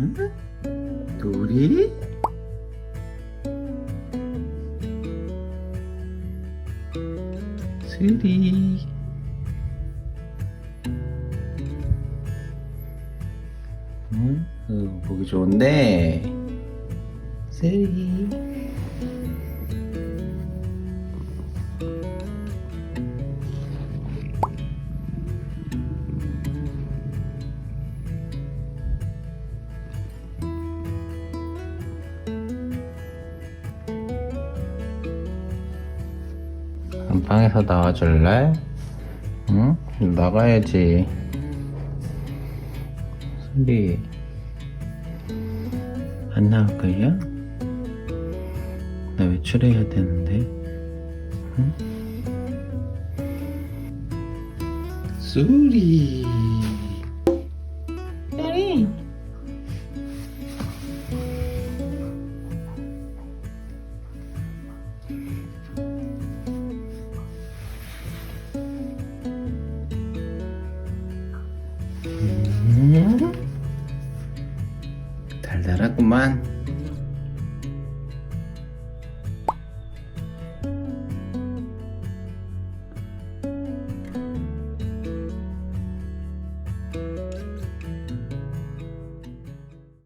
응? 둘이? 쓰리. 응? 보기 좋은데. 쓰리. 안방에서 나와줄래? 응? 나가야지. 소리 안 나올 거야? 나 외출해야 되는데. 응? 소리. 소리. 달달하구만.